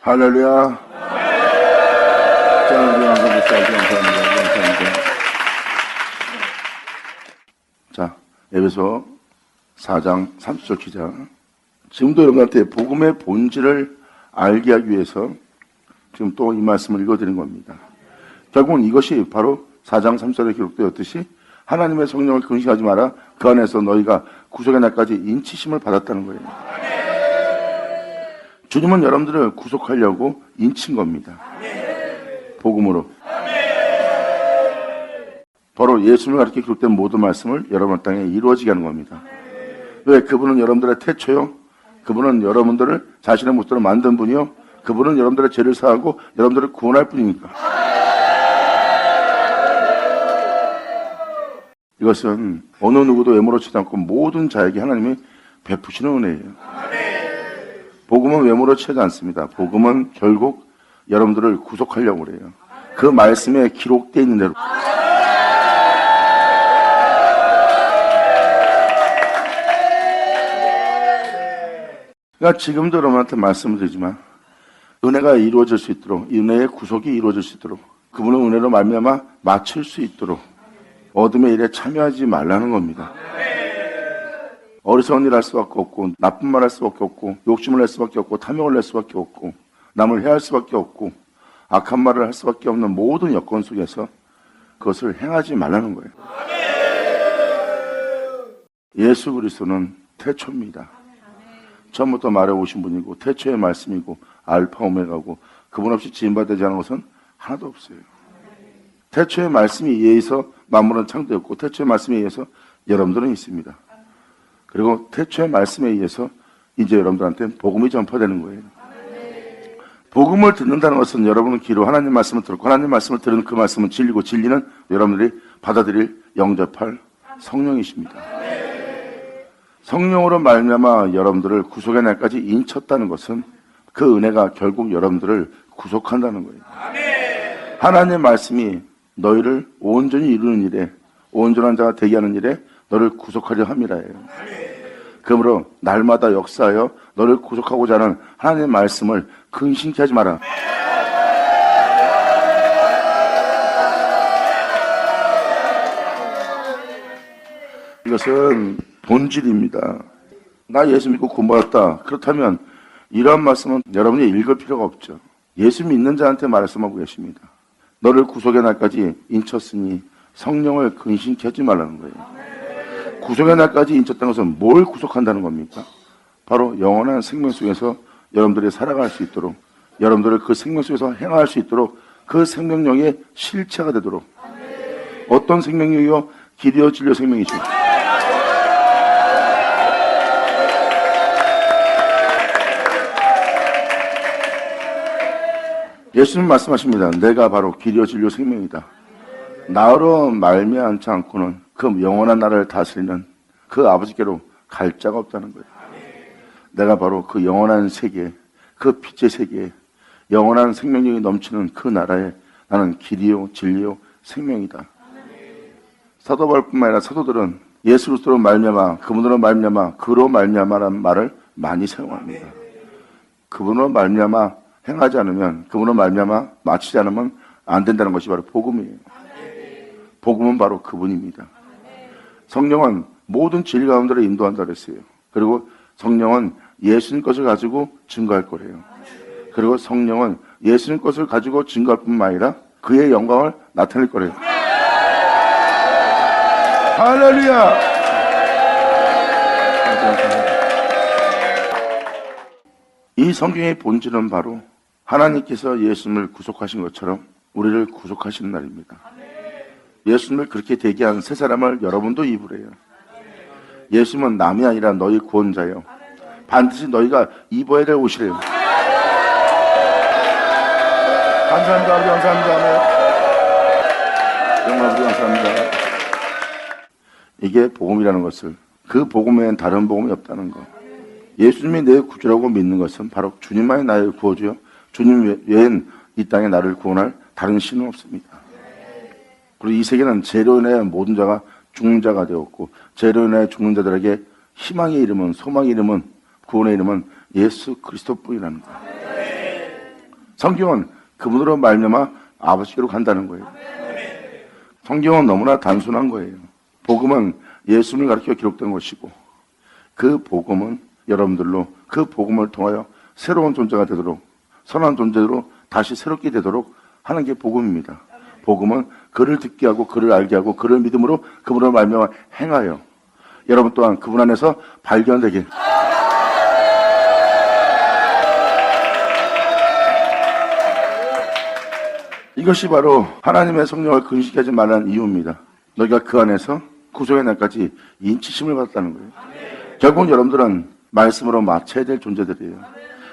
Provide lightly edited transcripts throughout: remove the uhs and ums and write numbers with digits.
할렐루야. 감사합니다. 자, 에베소 4장 30절 기자. 지금도 여러분한테 복음의 본질을 알게 하기 위해서 지금 또 이 말씀을 읽어드린 겁니다. 결국은 이것이 바로 4장 30절에 기록되었듯이 하나님의 성령을 근심하지 마라. 그 안에서 너희가 구속의 날까지 인치심을 받았다는 거예요. 주님은 여러분들을 구속하려고 인친 겁니다. 복음으로. 바로 예수님을 가르쳐 기록된 모든 말씀을 여러분 땅에 이루어지게 하는 겁니다. 왜? 그분은 여러분들의 태초요. 그분은 여러분들을 자신의 모습으로 만든 분이요. 그분은 여러분들의 죄를 사하고 여러분들을 구원할 분이니까. 이것은 어느 누구도 외모로치지 않고 모든 자에게 하나님이 베푸시는 은혜예요. 복음은 외모로 취하지 않습니다. 복음은 결국 여러분들을 구속하려고 그래요. 그 말씀에 기록되어 있는 대로. 그러니까 지금도 여러분한테 말씀을 드리지만 은혜가 이루어질 수 있도록, 은혜의 구속이 이루어질 수 있도록, 그분은 은혜로 말미암아 맞출 수 있도록 어둠의 일에 참여하지 말라는 겁니다. 어리석은 일 할 수밖에 없고, 나쁜 말 할 수밖에 없고, 욕심을 낼 수밖에 없고, 탐욕을 낼 수밖에 없고, 남을 해할 수밖에 없고, 악한 말을 할 수밖에 없는 모든 여건 속에서 그것을 행하지 말라는 거예요. 예수 그리스도는 태초입니다. 처음부터 말해오신 분이고, 태초의 말씀이고, 알파 오메가고, 그분 없이 지음받지 않은 것은 하나도 없어요. 태초의 말씀에 의해서 만물은 창조되었고, 태초의 말씀에 의해서 여러분들은 있습니다. 그리고 태초의 말씀에 의해서 이제 여러분들한테 복음이 전파되는 거예요. 복음을 듣는다는 것은 여러분은 귀로 하나님 말씀을 듣고 하나님 말씀을 들은 그 말씀은 진리고 진리는 여러분들이 받아들일 영접할 성령이십니다. 성령으로 말미암아 여러분들을 구속의 날까지 인쳤다는 것은 그 은혜가 결국 여러분들을 구속한다는 거예요. 하나님의 말씀이 너희를 온전히 이루는 일에, 온전한 자가 되게 하는 일에 너를 구속하려 함이라예요. 그러므로 날마다 역사하여 너를 구속하고자 하는 하나님의 말씀을 근심케 하지 마라. 이것은 본질입니다. 나 예수 믿고 구원받았다. 그렇다면 이러한 말씀은 여러분이 읽을 필요가 없죠. 예수 믿는 자한테 말씀하고 계십니다. 너를 구속의 날까지 인쳤으니 성령을 근심케 하지 말라는 거예요. 구속의 날까지 인쳤다는 것은 뭘 구속한다는 겁니까? 바로 영원한 생명 속에서 여러분들이 살아갈 수 있도록, 여러분들을 그 생명 속에서 행할 수 있도록, 그 생명력의 실체가 되도록. 어떤 생명력이요? 길이요 진리요 생명이죠. 예수님 말씀하십니다. 내가 바로 길이요 진리요 생명이다. 나로 말미암지 않고는 그 영원한 나라를 다스리는 그 아버지께로 갈 자가 없다는 거예요. 내가 바로 그 영원한 세계, 그 빛의 세계, 영원한 생명력이 넘치는 그 나라에 나는 길이요 진리요 생명이다. 사도 바울뿐만 아니라 사도들은 예수 그리스도로 말미암아, 그분으로 말미암아, 그로 말미암아라는 말을 많이 사용합니다. 그분으로 말미암아 행하지 않으면, 그분으로 말미암아 마치지 않으면 안 된다는 것이 바로 복음이에요. 복음은 바로 그분입니다. 성령은 모든 진리 가운데로 인도한다 그랬어요. 그리고 성령은 예수님 것을 가지고 증거할 거래요. 그리고 성령은 예수님 것을 가지고 증거할 뿐만 아니라 그의 영광을 나타낼 거래요. 할렐루야! 이 성경의 본질은 바로 하나님께서 예수님을 구속하신 것처럼 우리를 구속하시는 날입니다. 예수님을 그렇게 되게 한 세 사람을 여러분도 입으래요. 예수님은 남이 아니라 너희 구원자요. 반드시 너희가 입어야 될 옷이래요. 감사합니다. 우리 감사합니다. 영광 우리 감사합니다. 이게 복음이라는 것을, 그 복음 외엔 다른 복음이 없다는 거. 예수님이 내 구주라고 믿는 것은 바로 주님만이 나를 구워주요. 주님 외엔 이 땅에 나를 구원할 다른 신은 없습니다. 그리고 이 세계는 죄로 인해 모든 자가 죽는 자가 되었고, 죄로 인해 죽는 자들에게 희망의 이름은, 소망의 이름은, 구원의 이름은 예수 그리스도뿐이라는 거예요. 성경은 그분으로 말미암아 아버지께로 간다는 거예요. 성경은 너무나 단순한 거예요. 복음은 예수님을 가리켜 기록된 것이고 그 복음은 여러분들로 그 복음을 통하여 새로운 존재가 되도록 선한 존재로 다시 새롭게 되도록 하는 게 복음입니다. 복음은 그를 듣게 하고 그를 알게 하고 그를 믿음으로 그분으로 말미암아 행하여 여러분 또한 그분 안에서 발견되길 이것이 바로 하나님의 성령을 근심하지 말라는 이유입니다. 너희가 그 안에서 구속의 날까지 인치심을 받았다는 거예요. 결국 여러분들은 말씀으로 맞춰야 될 존재들이에요.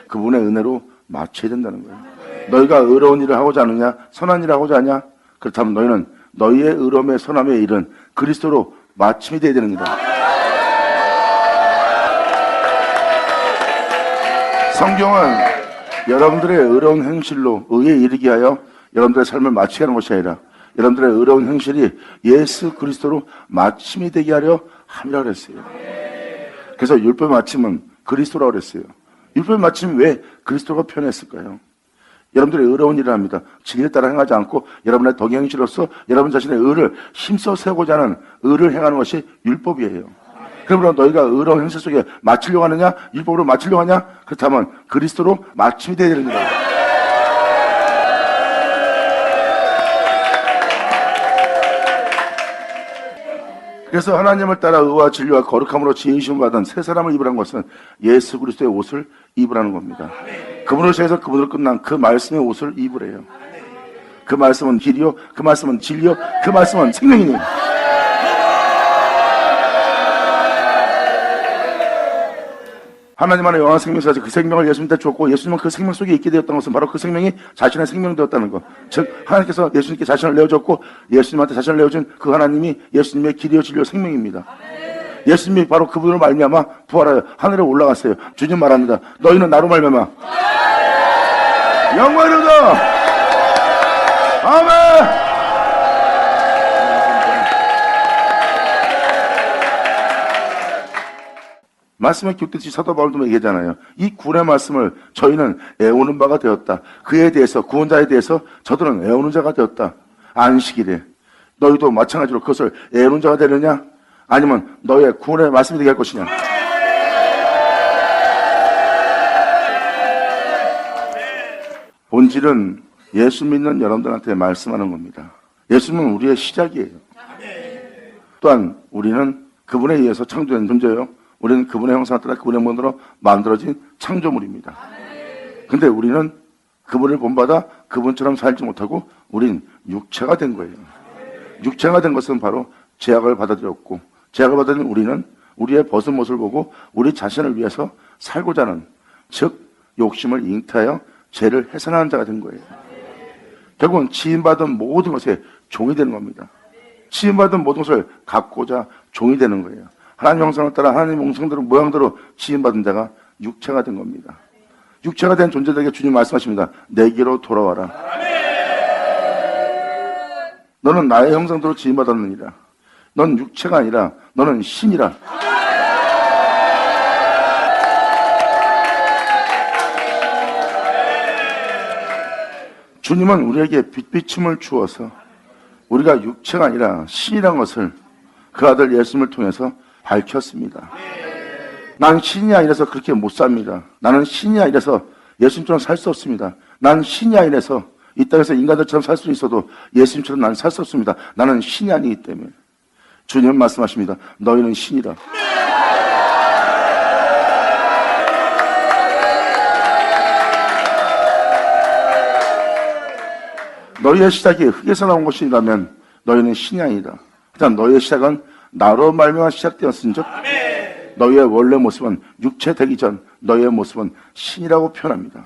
그분의 은혜로 맞춰야 된다는 거예요. 너희가 의로운 일을 하고자 하느냐 선한 일을 하고자 하냐 그렇다면 너희는 너희의 의로움의 선함의 일은 그리스도로 마침이 되어야 됩니다. 성경은 여러분들의 의로운 행실로 의에 이르게 하여 여러분들의 삶을 마치게 하는 것이 아니라 여러분들의 의로운 행실이 예수 그리스도로 마침이 되게 하려 함이라 그랬어요. 그래서 율법의 마침은 그리스도라고 그랬어요. 율법의 마침이 왜 그리스도가 표현했을까요? 여러분들이 의로운 일을 합니다. 진리에 따라 행하지 않고 여러분의 덕의 행실로서 여러분 자신의 의를 힘써 세우고자 하는 의를 행하는 것이 율법이에요. 그러므로 너희가 의로운 행실 속에 마치려고 하느냐 율법으로 마치려고 하냐 그렇다면 그리스도로 마침이 되어야 됩니다. 그래서 하나님을 따라 의와 진리와 거룩함으로 지으심을 받은 새 사람을 입으라는 것은 예수 그리스도의 옷을 입으라는 겁니다. 그분을 시작해서 그분으로 끝난 그 말씀의 옷을 입으래요. 그 말씀은 길이요 그 말씀은 진리요 그 말씀은 생명이니 하나님 안에 영원한 생명이 있어서 그 생명을 예수님한테 줬고 예수님은 그 생명 속에 있게 되었다는 것은 바로 그 생명이 자신의 생명 되었다는 것. 즉 하나님께서 예수님께 자신을 내어줬고 예수님한테 자신을 내어준 그 하나님이 예수님의 길이요 진리요 생명입니다. 예수님이 바로 그분으로 말미암아 부활하여 하늘에 올라갔어요. 주님 말합니다. 너희는 나로 말미암아 영광을 얻어. 아멘. 말씀에 기록됐듯이 사도 바울도 얘기하잖아요. 이 구원의 말씀을 저희는 애우는 바가 되었다. 그에 대해서 구원자에 대해서 저들은 애우는 자가 되었다. 안식일에 너희도 마찬가지로 그것을 애우는 자가 되느냐 아니면 너의 구원의 말씀이 되게 할 것이냐. 본질은 예수 믿는 여러분들한테 말씀하는 겁니다. 예수님은 우리의 시작이에요. 또한 우리는 그분에 의해서 창조된 존재예요. 우리는 그분의 형상을 따라 그분의 모델로 만들어진 창조물입니다. 근데 우리는 그분을 본받아 그분처럼 살지 못하고 우린 육체가 된 거예요. 육체가 된 것은 바로 죄악을 받아들였고 죄악을 받아들인 우리는 우리의 벗은 모습을 보고 우리 자신을 위해서 살고자 하는 즉 욕심을 잉태하여 죄를 해산하는 자가 된 거예요. 결국은 지음받은 모든 것에 종이 되는 겁니다. 지음받은 모든 것을 갖고자 종이 되는 거예요. 하나님 형상을 따라 하나님 형상대로 모양대로 지음받은 자가 육체가 된 겁니다. 육체가 된 존재들에게 주님 말씀하십니다. 내게로 돌아와라. 너는 나의 형상대로 지음받았느니라. 넌 육체가 아니라 너는 신이라. 주님은 우리에게 빛비춤을 주어서 우리가 육체가 아니라 신이라는 것을 그 아들 예수님을 통해서 밝혔습니다. 난 신이 아니라서 그렇게 못 삽니다. 나는 신이 아니라서 예수님처럼 살 수 없습니다. 난 신이 아니라서 이 땅에서 인간들처럼 살 수 있어도 예수님처럼 나는 살 수 없습니다. 나는 신이 아니기 때문에. 주님은 말씀하십니다. 너희는 신이라. 너희의 시작이 흙에서 나온 것이라면 너희는 신이 아니다. 일단 너희의 시작은 나로 말미암아 시작되었은즉 너희의 원래 모습은 육체 되기 전 너희의 모습은 신이라고 표현합니다.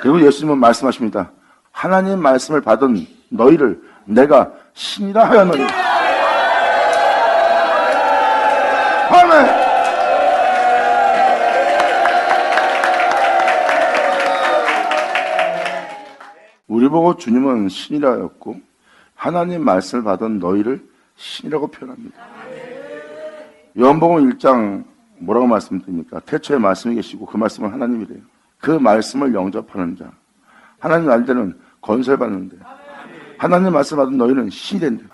그리고 예수님은 말씀하십니다. 하나님 말씀을 받은 너희를 내가 신이라 하였노니. 아멘. 우리 보고 주님은 신이라 하였고 하나님 말씀을 받은 너희를 신이라고 표현합니다. 요한복음 1장 뭐라고 말씀드립니까? 태초에 말씀이 계시고 그 말씀은 하나님이래요. 그 말씀을 영접하는 자, 하나님 알 때는 건설 받는데 하나님 말씀 받은 너희는 신이 된대.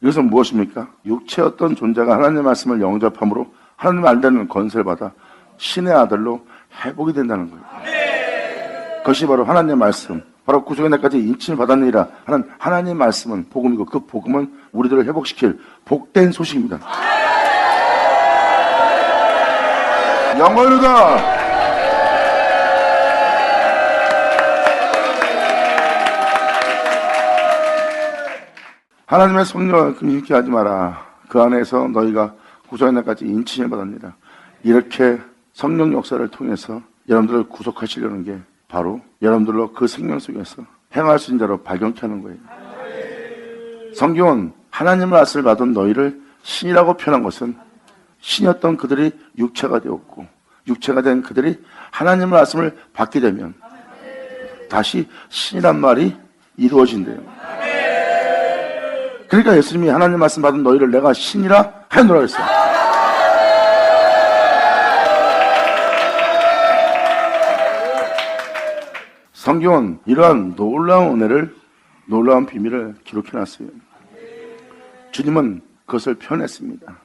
이것은 무엇입니까? 육체 어떤 존재가 하나님의 말씀을 영접함으로 하나님 알다는 건설 받아 신의 아들로 회복이 된다는 거예요. 그것이 바로 하나님의 말씀, 바로 구속의 날까지 인침을 받았느니라 하는 하나님의 말씀은 복음이고 그 복음은 우리들을 회복시킬 복된 소식입니다. 영원이다. 하나님의 성령을 금식케 하지 마라. 그 안에서 너희가 구속의 날까지 인침을 받았느니라. 이렇게 성령 역사를 통해서 여러분들을 구속하시려는 게 바로 여러분들로 그 생명 속에서 행할 수 있는 대로 발견케 하는 거예요. 성경은 하나님의 말씀을 받은 너희를 신이라고 표현한 것은 신이었던 그들이 육체가 되었고 육체가 된 그들이 하나님의 말씀을 받게 되면 다시 신이란 말이 이루어진대요. 그러니까 예수님이 하나님 말씀 받은 너희를 내가 신이라 하노라 했어요. 성경은 이러한 놀라운 은혜를, 놀라운 비밀을 기록해놨어요. 주님은 그것을 표현했습니다.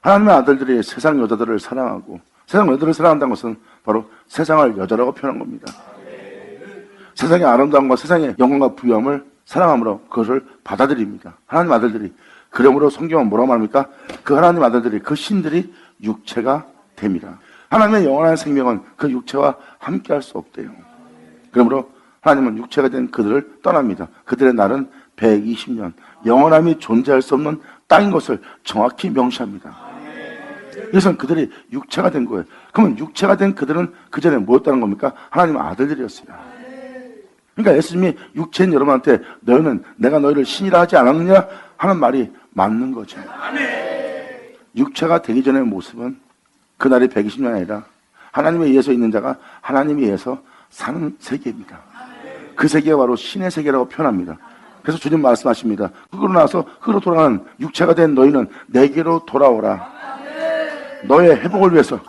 하나님의 아들들이 세상 여자들을 사랑하고 세상 여자들을 사랑한다는 것은 바로 세상을 여자라고 표현한 겁니다. 세상의 아름다움과 세상의 영광과 부유함을 사랑함으로 그것을 받아들입니다. 하나님 아들들이. 그러므로 성경은 뭐라고 말합니까? 그 하나님 아들들이, 그 신들이 육체가 됩니다. 하나님의 영원한 생명은 그 육체와 함께 할 수 없대요. 그러므로 하나님은 육체가 된 그들을 떠납니다. 그들의 날은 120년, 영원함이 존재할 수 없는 땅인 것을 정확히 명시합니다. 그래서 그들이 육체가 된 거예요. 그러면 육체가 된 그들은 그 전에 뭐였다는 겁니까? 하나님의 아들들이었어요. 그러니까 예수님이 육체인 여러분한테 너희는 내가 너희를 신이라 하지 않았느냐 하는 말이 맞는 거죠. 육체가 되기 전의 모습은 그날이 120년이 아니라 하나님에 의해서 있는 자가 하나님에 의해서 사는 세계입니다. 그 세계가 바로 신의 세계라고 표현합니다. 그래서 주님 말씀하십니다. 흙으로 나와서 흙으로 돌아가는 육체가 된 너희는 내게로 돌아오라. 너의 회복을 위해서.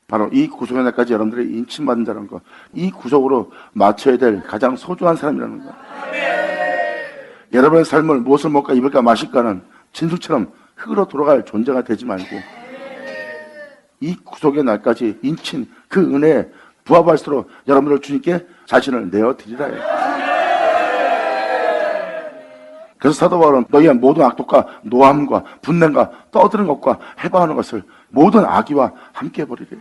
바로 이 구속의 날까지 여러분들이 인침받은 자라는 것, 이 구속으로 맞춰야 될 가장 소중한 사람이라는 것. 여러분의 삶을 무엇을 먹을까 입을까 마실까는 진술처럼 흙으로 돌아갈 존재가 되지 말고 이 구속의 날까지 인친 그 은혜에 부합할수록 여러분들 주님께 자신을 내어드리라 해요. 그래서 사도 바울은 너희의 모든 악독과 노함과 분냄과 떠드는 것과 해방하는 것을 모든 악의와 함께 버리래요.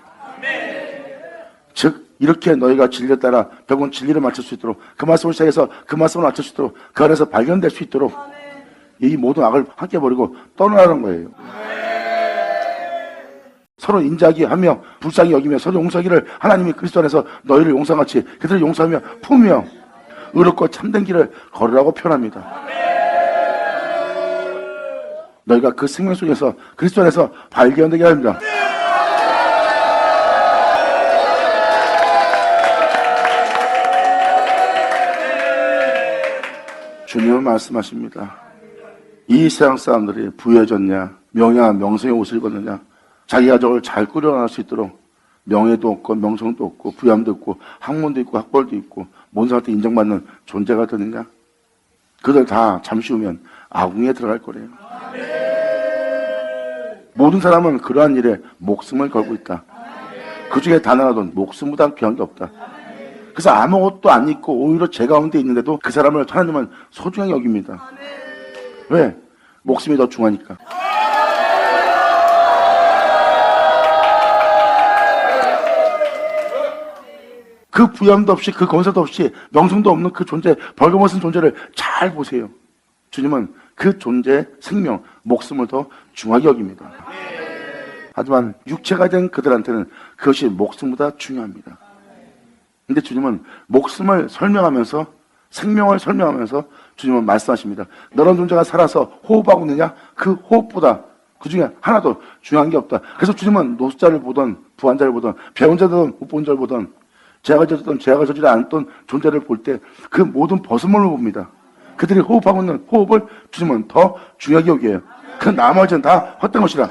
즉 이렇게 너희가 진리에 따라 결국은 진리를 맞출 수 있도록 그 말씀을 시작해서 그 말씀을 맞출 수 있도록 그 안에서 발견될 수 있도록 이 모든 악을 함께 버리고 떠나라는 거예요. 서로 인자하게 하며 불쌍히 여기며 서로 용서하기를 하나님이 그리스도 안에서 너희를 용서같이 그들을 용서하며 품으며 의롭고 참된 길을 걸으라고 표현합니다. 너희가 그 생명 속에서 그리스도 안에서 발견되게 합니다. 주님은 말씀하십니다. 이 세상 사람들이 부유해졌냐, 명예와 명성의 옷을 입었느냐, 자기 가족을 잘 꾸려나갈 수 있도록 명예도 없고 명성도 없고 부유함도 없고 학문도 있고 학벌도 있고 모든 사람한테 인정받는 존재가 되느냐? 그들 다 잠시 후면 아궁이에 들어갈 거래요. 모든 사람은 그러한 일에 목숨을 걸고 있다. 그 중에 단 하나도 목숨보다 귀한 게 없다. 그래서 아무것도 안 입고 오히려 제 가운데 있는데도 그 사람을 하나님은 소중하게 여깁니다. 왜? 목숨이 더 중하니까. 그 부양도 없이 그 건설도 없이 명성도 없는 그 존재, 벌거벗은 존재를 잘 보세요. 주님은 그 존재의 생명, 목숨을 더 중하게 여깁니다. 하지만 육체가 된 그들한테는 그것이 목숨보다 중요합니다. 근데 주님은 목숨을 설명하면서 생명을 설명하면서 주님은 말씀하십니다. 너런 존재가 살아서 호흡하고 있느냐? 그 호흡보다 그 중에 하나도 중요한 게 없다. 그래서 주님은 노숙자를 보던 부한 자를 보던 배운 자든 못 본 자를 보던 죄악을 저질렀던 죄악을 저지르지 않았던 존재를 볼 때 그 모든 벗음을 봅니다. 그들이 호흡하고 있는 호흡을 주님은 더 중요하게 여겨요. 그 나머지는 다 헛된 것이라.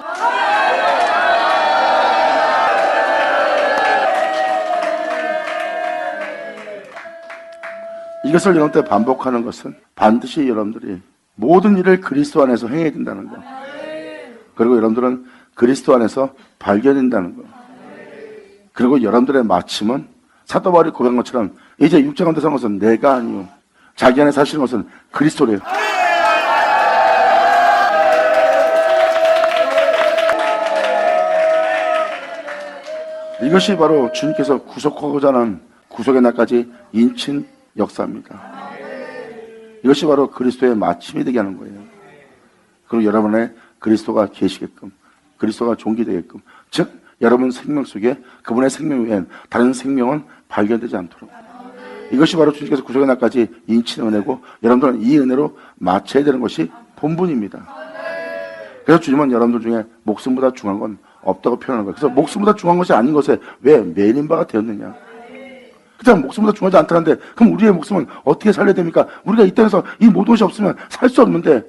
이것을 여러분들 반복하는 것은 반드시 여러분들이 모든 일을 그리스도 안에서 행해야 된다는 거. 그리고 여러분들은 그리스도 안에서 발견된다는 거. 그리고 여러분들의 마침은 사도 바울이 고백한 것처럼 이제 육체 가운데 산 것은 내가 아니요 자기 안에 사시는 것은 그리스도래요. 이것이 바로 주님께서 구속하고자 하는 구속의 날까지 인친 역사입니다. 이것이 바로 그리스도의 마침이 되게 하는 거예요. 그리고 여러분의 그리스도가 계시게끔, 그리스도가 존귀되게끔, 즉 여러분 생명 속에 그분의 생명 외엔 다른 생명은 발견되지 않도록, 이것이 바로 주님께서 구속의 날까지 인친 은혜고, 여러분들은 이 은혜로 마쳐야 되는 것이 본분입니다. 그래서 주님은 여러분들 중에 목숨보다 중요한 건 없다고 표현하는 거예요. 그래서 목숨보다 중요한 것이 아닌 것에 왜 매일인 바가 되었느냐. 그렇다면 목숨보다 중요하지 않다는데 그럼 우리의 목숨은 어떻게 살려야 됩니까? 우리가 이 땅에서 이 모든 것이 없으면 살 수 없는데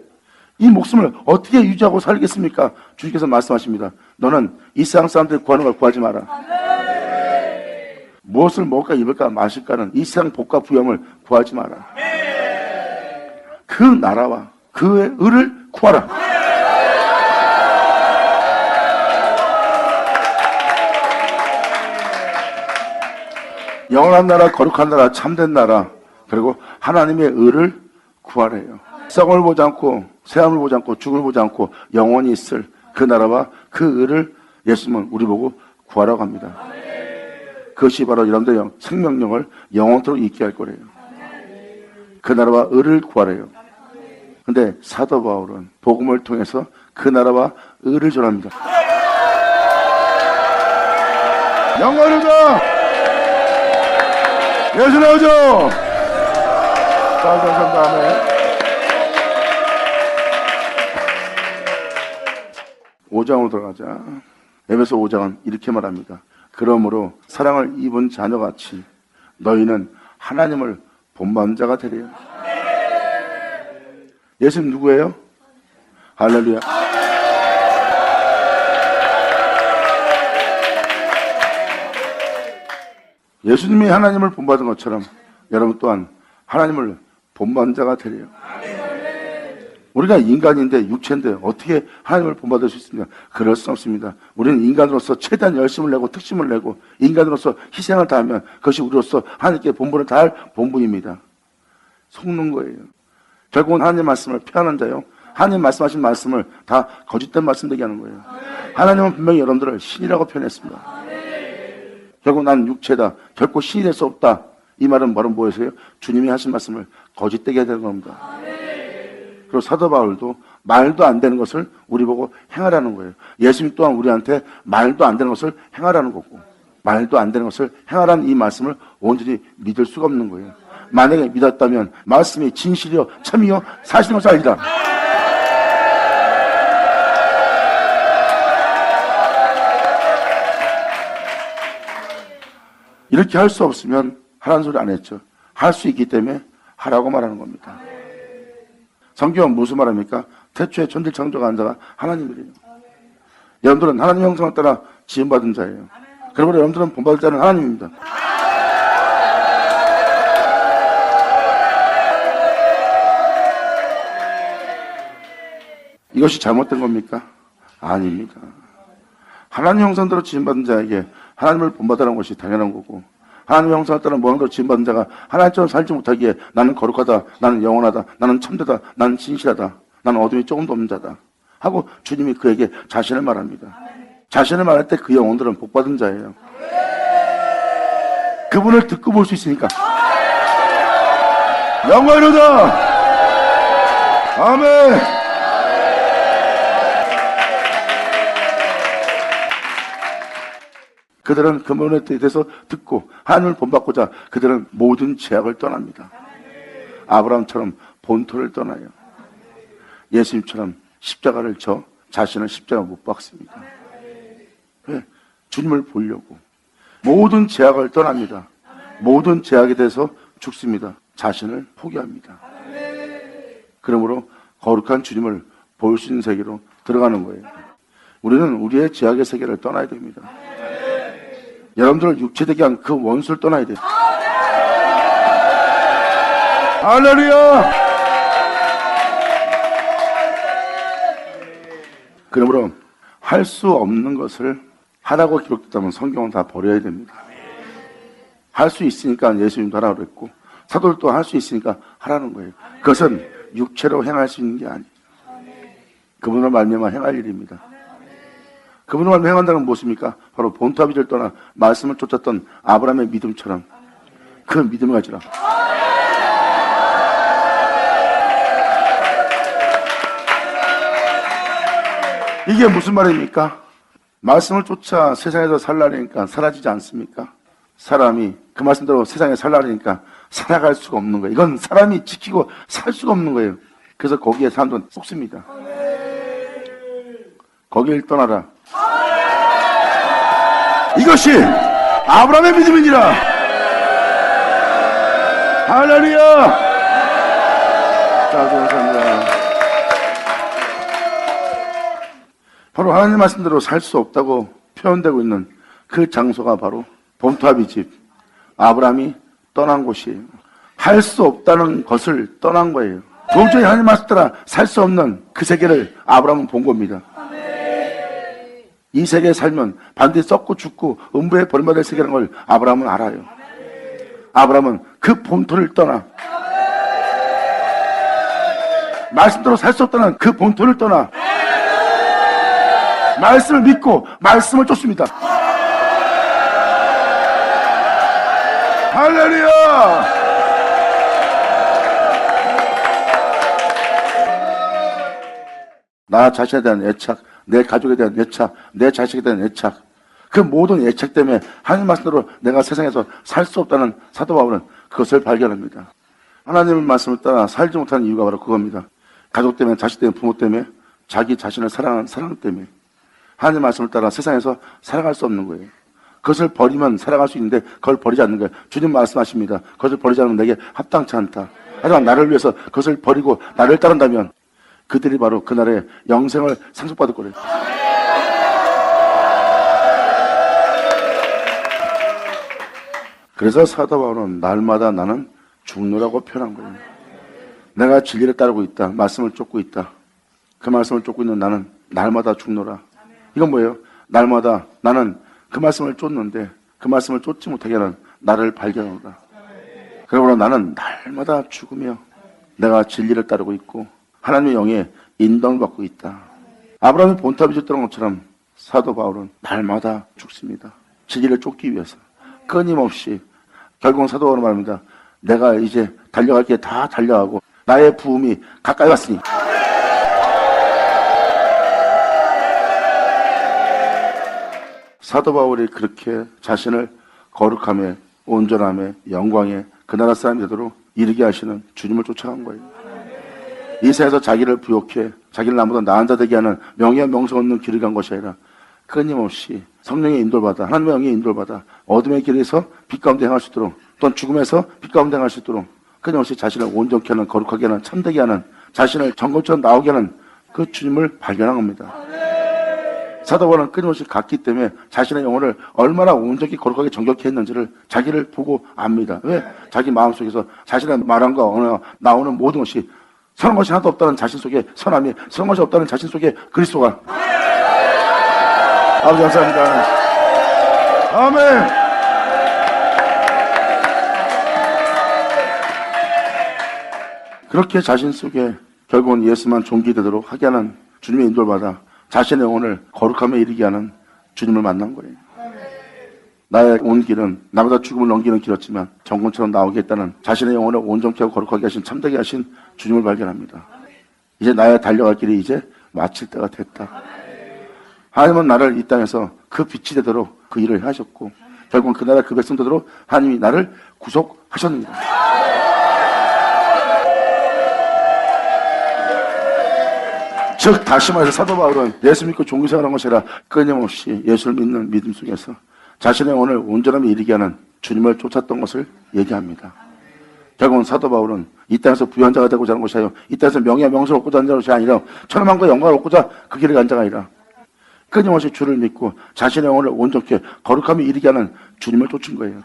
이 목숨을 어떻게 유지하고 살겠습니까? 주님께서 말씀하십니다. 너는 이 세상 사람들이 구하는 걸 구하지 마라. 무엇을 먹을까 입을까 마실까는 이 세상 복과 부영을 구하지 마라. 그 나라와 그의 의를 구하라. 영원한 나라, 거룩한 나라, 참된 나라, 그리고 하나님의 의를 구하래요. 썩을 보지 않고 새함을 보지 않고 죽을 보지 않고 영원히 있을 그 나라와 그 의를 예수님은 우리 보고 구하라고 합니다. 그것이 바로 여러분들의 생명력을 영원토록 있게 할 거래요. 그 나라와 의를 구하래요. 근데 사도 바울은 복음을 통해서 그 나라와 의를 전합니다. 영원하다! 예수 나오죠? 자, 다음에 5장으로 들어가자. 에베소 5장은 이렇게 말합니다. 그러므로 사랑을 입은 자녀같이 너희는 하나님을 본받는 자가 되리라. 예수님 누구예요? 할렐루야. 예수님이 하나님을 본받은 것처럼 여러분 또한 하나님을 본받는 자가 되리라. 우리가 인간인데 육체인데 어떻게 하나님을 본받을 수 있습니까? 그럴 수 없습니다. 우리는 인간으로서 최대한 열심을 내고 특심을 내고 인간으로서 희생을 다하면 그것이 우리로서 하나님께 본분을 다할 본분입니다. 속는 거예요. 결국은 하나님 말씀을 폐하는 자요, 하나님 말씀하신 말씀을 다 거짓된 말씀 되게 하는 거예요. 하나님은 분명히 여러분들을 신이라고 표현했습니다. 결국 난 육체다, 결코 신이 될 수 없다, 이 말은 바로 뭐였어요? 주님이 하신 말씀을 거짓되게 해야 되는 겁니다. 그리고 사도 바울도 말도 안 되는 것을 우리 보고 행하라는 거예요. 예수님 또한 우리한테 말도 안 되는 것을 행하라는 거고, 말도 안 되는 것을 행하라는 이 말씀을 온전히 믿을 수가 없는 거예요. 만약에 믿었다면 말씀이 진실이요 참이요 사실인 것을 알리라. 이렇게 할 수 없으면 하라는 소리 안 했죠. 할 수 있기 때문에 하라고 말하는 겁니다. 성경은 무슨 말합니까? 태초에 천지 창조한 자가 하나님이래요. 여러분들은 하나님 형상을 따라 지음받은 자예요. 그러므로 여러분들은 본받을 자는 하나님입니다. 이것이 잘못된 겁니까? 아닙니다. 하나님 형상대로 지음받은 자에게 하나님을 본받으라는 것이 당연한 거고, 하나님의 형상을 따라 모양대로 지음받은 자가 하나님처럼 살지 못하기에 나는 거룩하다, 나는 영원하다, 나는 참되다, 나는 진실하다, 나는 어둠이 조금도 없는 자다 하고 주님이 그에게 자신을 말합니다. 자신을 말할 때 그 영혼들은 복받은 자예요. 그분을 듣고 볼 수 있으니까. 영원하다. 아멘. 그들은 그분에 대해서 듣고 하나님을 본받고자 그들은 모든 제약을 떠납니다. 아브라함처럼 본토를 떠나요. 예수님처럼 십자가를 져 자신은 십자가 못 박습니다. 왜? 주님을 보려고 모든 제약을 떠납니다. 모든 제약에 대해서 죽습니다. 자신을 포기합니다. 그러므로 거룩한 주님을 볼 수 있는 세계로 들어가는 거예요. 우리는 우리의 죄악의 세계를 떠나야 됩니다. 여러분들 육체되게 한 그 원수를 떠나야 돼요. 할렐루야! 그러므로 할 수 없는 것을 하라고 기록됐다면 성경은 다 버려야 됩니다. 할 수 있으니까 예수님도 하라고 그랬고 사도들도 할 수 있으니까 하라는 거예요. 그것은 육체로 행할 수 있는 게 아니에요. 그분으로 말미암아 행할 일입니다. 그분으로 말미암아 행한다는 건 무엇입니까? 바로 본토아비를 떠나 말씀을 쫓았던 아브라함의 믿음처럼 그 믿음을 가지라. 이게 무슨 말입니까? 말씀을 쫓아 세상에서 살라니까 사라지지 않습니까? 사람이 그 말씀대로 세상에 살라니까 살아갈 수가 없는 거예요. 이건 사람이 지키고 살 수가 없는 거예요. 그래서 거기에 사람들은 속습니다. 거기를 떠나라. 이것이 아브라함의 믿음이니라. 할렐루야. 자, 감사합니다. 바로 하나님 말씀대로 살 수 없다고 표현되고 있는 그 장소가 바로 본토아비 집, 아브라함이 떠난 곳이에요. 할 수 없다는 것을 떠난 거예요. 도저히 하나님 말씀 따라 살 수 없는 그 세계를 아브라함은 본 겁니다. 이 세계에 살면 반드시 썩고 죽고 음부에 버림받을 세계라는 걸 아브라함은 알아요. 아브라함은 그 본토를 떠나 말씀대로 살 수 없다는 그 본토를 떠나 말씀을 믿고 말씀을 쫓습니다. 할렐루야! 나 자신에 대한 애착, 내 가족에 대한 애착, 내 자식에 대한 애착, 그 모든 애착 때문에 하나님 말씀대로 내가 세상에서 살 수 없다는 사도 바울은 그것을 발견합니다. 하나님의 말씀을 따라 살지 못하는 이유가 바로 그겁니다. 가족 때문에, 자식 때문에, 부모 때문에, 자기 자신을 사랑하는 사랑 때문에 하나님의 말씀을 따라 세상에서 살아갈 수 없는 거예요. 그것을 버리면 살아갈 수 있는데 그걸 버리지 않는 거예요. 주님 말씀하십니다. 그것을 버리지 않으면 내게 합당치 않다. 하지만 나를 위해서 그것을 버리고 나를 따른다면 그들이 바로 그날의 영생을 상속받을 거래요. 그래서 사도 바울은 날마다 나는 죽노라고 표현한 거예요. 내가 진리를 따르고 있다. 말씀을 쫓고 있다. 그 말씀을 쫓고 있는 나는 날마다 죽노라. 이건 뭐예요? 날마다 나는 그 말씀을 쫓는데 그 말씀을 쫓지 못하게 하는 나를 발견하노라. 그러므로 나는 날마다 죽으며 내가 진리를 따르고 있고 하나님의 영에 인도를 받고 있다. 아브라함이 본토아비 집 떠난 것처럼 사도 바울은 날마다 죽습니다. 진리를 쫓기 위해서 끊임없이. 결국은 사도 바울은 말합니다. 내가 이제 달려갈 게 다 달려가고 나의 부음이 가까이 왔으니 사도 바울이 그렇게 자신을 거룩함에 온전함에 영광에 그 나라 사람이 되도록 이르게 하시는 주님을 쫓아간 거예요. 이 세상에서 자기를 부욕해 자기를 나보다 나은 자 되게 하는 명예와 명성 없는 길을 간 것이 아니라 끊임없이 성령의 인도를 받아 하나님의 영의 인도를 받아 어둠의 길에서 빛 가운데 행할 수 있도록 또는 죽음에서 빛 가운데 행할 수 있도록 끊임없이 자신을 온전케 하는 거룩하게 하는 참되게 하는 자신을 정금처럼 나오게 하는 그 주님을 발견한 겁니다. 사도 바울은 끊임없이 갔기 때문에 자신의 영혼을 얼마나 온전히 거룩하게 정결케 했는지를 자기를 보고 압니다. 왜? 자기 마음속에서 자신의 말함과 언어가 나오는 모든 것이 선한 것이 하나도 없다는 자신 속에 선함이, 선한 것이 없다는 자신 속에 그리스도가. 아버지 감사합니다. 아멘. 그렇게 자신 속에 결국은 예수만 존귀되도록 하게 하는 주님의 인도를 받아 자신의 영혼을 거룩함에 이르게 하는 주님을 만난 거예요. 나의 온 길은 나보다 죽음을 넘기는 길이었지만 정금처럼 나오겠다는 자신의 영혼을 온전케 하고 거룩하게 하신 참되게 하신 주님을 발견합니다. 이제 나의 달려갈 길이 이제 마칠 때가 됐다. 하나님은 나를 이 땅에서 그 빛이 되도록 그 일을 하셨고 결국은 그 나라 그 백성 되도록 하나님이 나를 구속하셨습니다. 즉 다시 말해서 사도 바울은 예수 믿고 종교생활한 것이 아니라 끊임없이 예수를 믿는 믿음 속에서 자신의 영혼을 온전함에 이르게 하는 주님을 쫓았던 것을 얘기합니다. 결국은 사도 바울은 이 땅에서 부유한 자가 되고자 하는 것이 아니라 이 땅에서 명예와 명성을 얻고자 하는 것이 아니라 천만과 영광을 얻고자 그 길을 간 자가 아니라 끊임없이 주를 믿고 자신의 영혼을 온전히 거룩함에 이르게 하는 주님을 쫓은 거예요.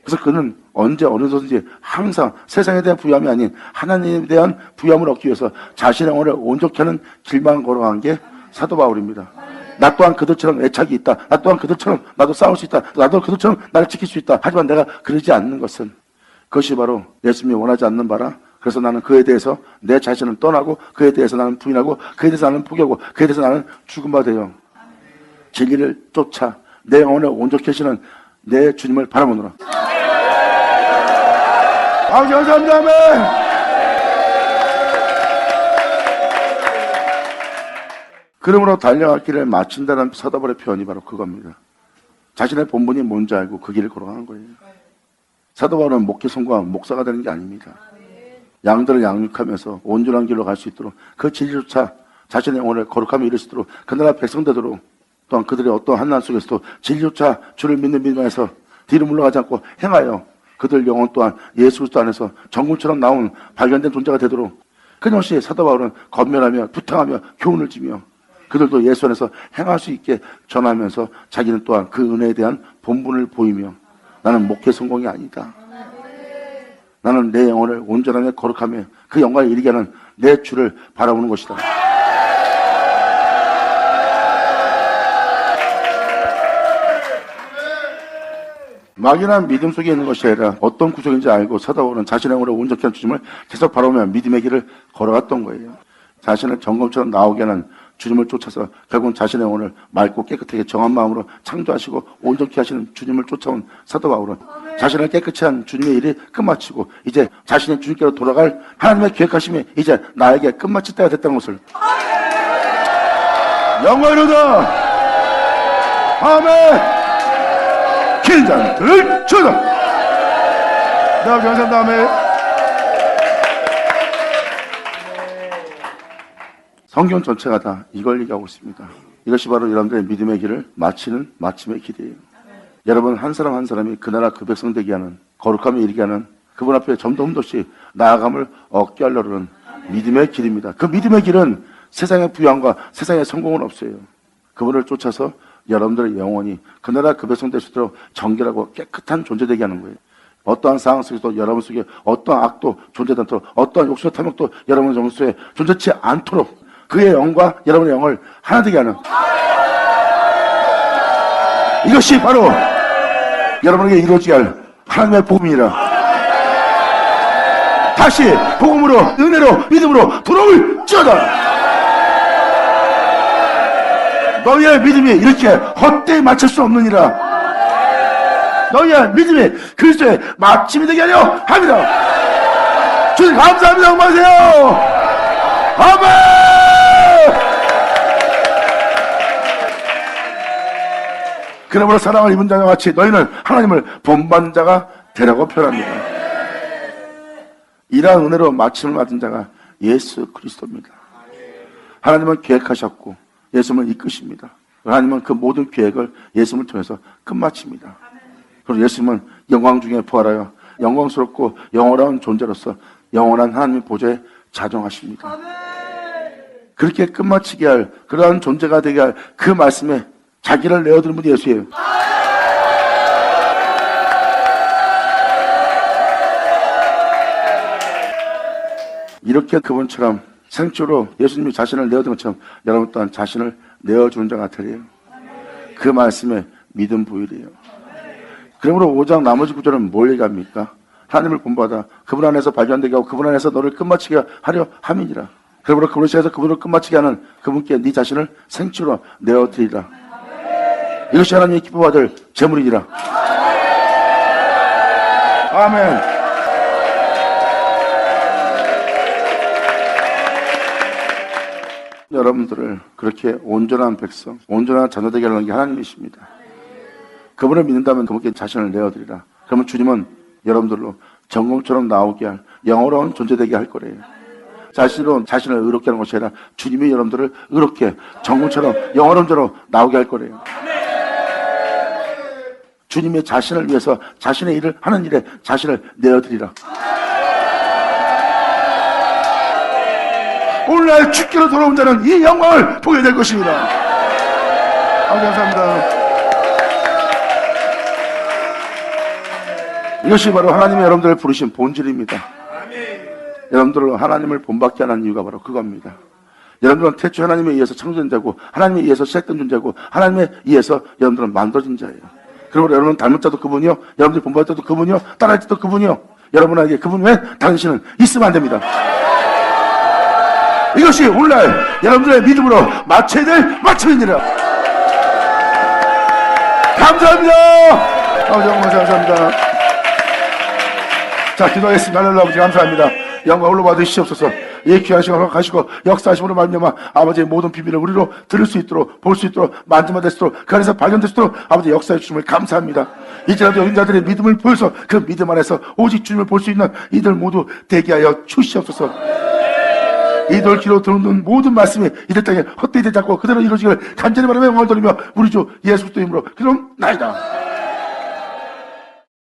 그래서 그는 언제 어느든지 항상 세상에 대한 부유함이 아닌 하나님에 대한 부유함을 얻기 위해서 자신의 영혼을 온전히 하는 길만 걸어간 게 사도 바울입니다. 나 또한 그들처럼 애착이 있다. 나 또한 그들처럼 나도 싸울 수 있다. 나도 그들처럼 나를 지킬 수 있다. 하지만 내가 그러지 않는 것은 그것이 바로 예수님이 원하지 않는 바라. 그래서 나는 그에 대해서 내 자신을 떠나고 그에 대해서 나는 부인하고 그에 대해서 나는 포기하고 그에 대해서 나는 죽은 바 되어 진리를 쫓아 내 영혼을 온전히 하시는 내 주님을 바라보노라. 아버지 감사합니다. 아멘. 그러므로 달려갈 길을 마친다는 사도 바울의 표현이 바로 그겁니다. 자신의 본분이 뭔지 알고 그 길을 걸어가는 거예요. 사도 바울은 목회성과 목사가 되는 게 아닙니다. 양들을 양육하면서 온전한 길로 갈 수 있도록 그 진리조차 자신의 영혼을 거룩함에 이를 수 있도록 그 나라 백성 되도록 또한 그들의 어떤 한난 속에서도 진리조차 주를 믿는 믿음에서 뒤로 물러가지 않고 행하여 그들 영혼 또한 예수 그리스도 안에서 정금처럼 나온 발견된 존재가 되도록 끊임없이 사도 바울은 권면하며 부탁하며 교훈을 주며 그들도 예수 안에서 행할 수 있게 전하면서 자기는 또한 그 은혜에 대한 본분을 보이며 나는 목회 성공이 아니다. 나는 내 영혼을 온전하며 거룩하며 그 영광을 이루게 하는 내 주를 바라보는 것이다. 막연한 믿음 속에 있는 것이 아니라 어떤 구속인지 알고 사도 바울은 자신의 영혼을 온전히 하는 주님을 계속 바라보며 믿음의 길을 걸어갔던 거예요. 자신을 점검처럼 나오게 하는 주님을 쫓아서 결국은 자신의 영혼을 맑고 깨끗하게 정한 마음으로 창조하시고 온전히 하시는 주님을 쫓아온 사도 바울은 자신을 깨끗이 한 주님의 일이 끝마치고 이제 자신의 주님께로 돌아갈 하나님의 계획하심이 이제 나에게 끝마칠 때가 됐다는 것을 영광이로다. 아멘. 긴장을 쳐다. 네, 감사합니다. 아멘. 성경 전체가 다 이걸 얘기하고 있습니다. 이것이 바로 여러분들의 믿음의 길을 마치는 마침의 길이에요. 여러분 한 사람 한 사람이 그 나라 그 백성 되게 하는 거룩함에 이르게 하는 그분 앞에 점점 더씩 나아감을 얻게 하려는 믿음의 길입니다. 그 믿음의 길은 세상의 부양과 세상의 성공은 없어요. 그분을 쫓아서 여러분들의 영혼이 그 나라 그 백성 될 수 있도록 정결하고 깨끗한 존재 되게 하는 거예요. 어떠한 상황 속에서도 여러분 속에 어떠한 악도 존재하지 않도록 어떠한 욕심과 탐욕도 여러분의 정신 속에 존재치 않도록 그의 영과 여러분의 영을 하나 되게 하는 이것이 바로 여러분에게 이루어지게 할 하나님의 복음이라. 다시 복음으로 은혜로 믿음으로 돌아올지어다. 너희의 믿음이 이렇게 헛되이 맞출 수 없느니라. 너희의 믿음이 그리스도의 마침이 되게 하려 합니다. 주님 감사합니다. 영광하세요. 아멘. 그러므로 사랑을 입은 자와 같이 너희는 하나님을 본받는 자가 되라고 표현합니다. 이러한 은혜로 마침을 맞은 자가 예수 그리스도입니다. 하나님은 계획하셨고 예수님을 이끄십니다. 하나님은 그 모든 계획을 예수님을 통해서 끝마칩니다. 그리고 예수님은 영광 중에 부활하여 영광스럽고 영원한 존재로서 영원한 하나님의 보좌에 자정하십니다. 그렇게 끝마치게 할 그러한 존재가 되게 할 그 말씀에 자기를 내어드린 분이 예수예요. 이렇게 그분처럼 생초로 예수님이 자신을 내어준 것처럼 여러분 또한 자신을 내어주는 자가 되래요. 그 말씀에 믿음 부여래요. 그러므로 5장 나머지 구절은 뭘 얘기합니까? 하나님을 본받아 그분 안에서 발견되게 하고 그분 안에서 너를 끝마치게 하려 함이니라. 그러므로 그분을 통해서 그분을 끝마치게 하는 그분께 네 자신을 생초로 내어드리라. 이것이 하나님이 기뻐받을 제물이니라. 아멘. 여러분들을 그렇게 온전한 백성, 온전한 자녀 되게 하는 게 하나님이십니다. 그분을 믿는다면 그분께 자신을 내어드리라. 그러면 주님은 여러분들로 정금처럼 나오게 할 영원한 존재 되게 할 거래요. 자신을 의롭게 하는 것이 아니라 주님이 여러분들을 의롭게 정금처럼 영원한 존재로 나오게 할 거래요. 주님의 자신을 위해서 자신의 일을 하는 일에 자신을 내어드리라. 오늘날 주께로 돌아온 자는 이 영광을 보게 될 것입니다. 감사합니다. 이것이 바로 하나님의 여러분들을 부르신 본질입니다. 여러분들은 하나님을 본받게 하는 이유가 바로 그겁니다. 여러분들은 태초 하나님에 의해서 창조된 자고, 하나님에 의해서 시작된 존재고, 하나님에 의해서 여러분들은 만들어진 자예요. 그리고 여러분 닮은 자도 그분이요, 여러분들이 본받을 자도 그분이요, 따라할 자도 그분이요. 여러분에게 그분 외에 다른 신은 있으면 안 됩니다. 이것이 오늘날 여러분들의 믿음으로 맞춰야 될 맞춤이니라. 감사합니다. 아버지 감사합니다. 자, 기도하겠습니다. 하늘로 아버지 감사합니다. 영광 홀로 받으시옵소서. 이 귀한 시간 가시고 역사하심으로 말미암아 아버지의 모든 비밀을 우리로 들을 수 있도록, 볼 수 있도록, 만지만 될수록, 그 안에서 발견될 수 있도록 아버지 역사해 주심을 감사합니다. 이제라도 여인자들의 믿음을 보여서 그 믿음 안에서 오직 주님을 볼 수 있는 이들 모두 되게 하여 주시옵소서. 이들 귀로 들은 모든 말씀이 이들 땅에 헛되이 되지 않고 그대로 이루어지기를 간절히 바라며 영광을 돌리며 우리 주 예수 그리스도 이름으로 기도합나이다.